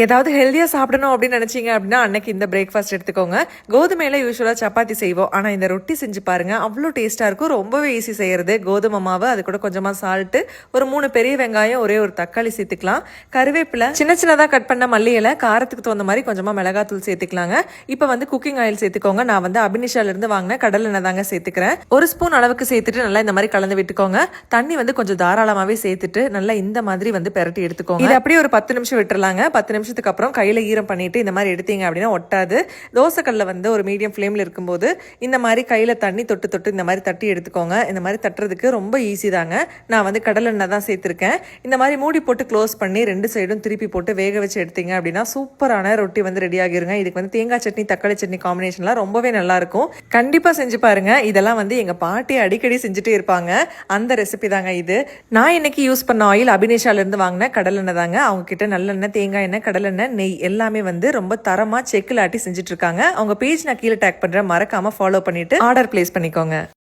ஏதாவது ஹெல்தியாக சாப்பிடணும் அப்படின்னு நினச்சிங்க அப்படின்னா அன்னைக்கு இந்த பிரேக்ஃபாஸ்ட் எடுத்துக்கோங்க. கோதுமையில் யூஸ்வலாக சப்பாத்தி செய்வோம், ஆனால் இந்த ரொட்டி செஞ்சு பாருங்கள், அவ்வளோ டேஸ்ட்டாக இருக்கும். ரொம்பவே ஈஸி செய்கிறது. கோதுமை மாவு, அது கூட கொஞ்சமாக சால்ட்டு, ஒரு 3 பெரிய வெங்காயம், ஒரே ஒரு தக்காளி சேர்த்துக்கலாம், கருவேப்பிலை, சின்ன சின்னதாக கட் பண்ண மல்லி இலை, காரத்துக்கு தகுந்த மாதிரி கொஞ்சமாக மிளகாத்தூள் சேர்த்துக்கலாங்க. இப்போ வந்து குக்கிங் ஆயில் சேர்த்துக்கோங்க. நான் வந்து அபினிஷாலேருந்து வாங்கின கடலை எண்ணெய் தாங்க சேர்த்துக்கிறேன். 1 ஸ்பூன் அளவுக்கு சேர்த்துட்டு நல்லா இந்த மாதிரி கலந்து விட்டுக்கோங்க. தண்ணி வந்து கொஞ்சம் தாராளமாகவே சேர்த்துட்டு நல்லா இந்த மாதிரி வந்து பெரட்டி எடுத்துக்கோங்க. இது அப்படியே ஒரு 10 நிமிஷம் விட்டுறலாங்க. 10 நிமிஷத்துக்கு அப்புறம் கையில் ஈரம் பண்ணிட்டு இந்த மாதிரி எடுத்தீங்க அப்படின்னா ஒட்டாது. தோசைக்கல்ல வந்து ஒரு மீடியம் ஃப்ளேமில் இருக்கும்போது இந்த மாதிரி கையில் தண்ணி தொட்டு தொட்டு இந்த மாதிரி தட்டி எடுத்துக்கோங்க. இந்த மாதிரி தட்டுறதுக்கு ரொம்ப ஈஸி தாங்க. நான் வந்து கடலெண்ணெய் தான் சேர்த்துருக்கேன். இந்த மாதிரி மூடி போட்டு க்ளோஸ் பண்ணி 2 சைடும் திருப்பி போட்டு வேக வச்சு எடுத்தீங்க அப்படின்னா சூப்பரான ரொட்டி வந்து ரெடி ஆகிருங்க. இதுக்கு வந்து தேங்காய் சட்னி, தக்காளி சட்னி காம்பினேஷன்லாம் ரொம்பவே நல்லா இருக்கும். கண்டிப்பாக செஞ்சு பாருங்க. இதெல்லாம் வந்து எங்கள் பாட்டி அடிக்கடி செஞ்சுட்டே இருப்பாங்க. அந்த ரெசிபி தாங்க இது. நான் இன்னைக்கு யூஸ் பண்ண ஆயில் அபினேஷாலேருந்து வாங்கின கடலெண்ணெய் தாங்க. அவங்க கிட்ட நல்லெண்ணெய், தேங்காய் எண்ணெய், கடலெண்ணெய், நெய் எல்லாமே வந்து ரொம்ப தரமா செக்கில் ஆட்டி செஞ்சுட்டு இருக்காங்க. அவங்க பேஜ் நான் கீழே டேக் பண்றேன், மறக்காம ஃபாலோ பண்ணிட்டு ஆர்டர் பிளேஸ் பண்ணிக்கோங்க.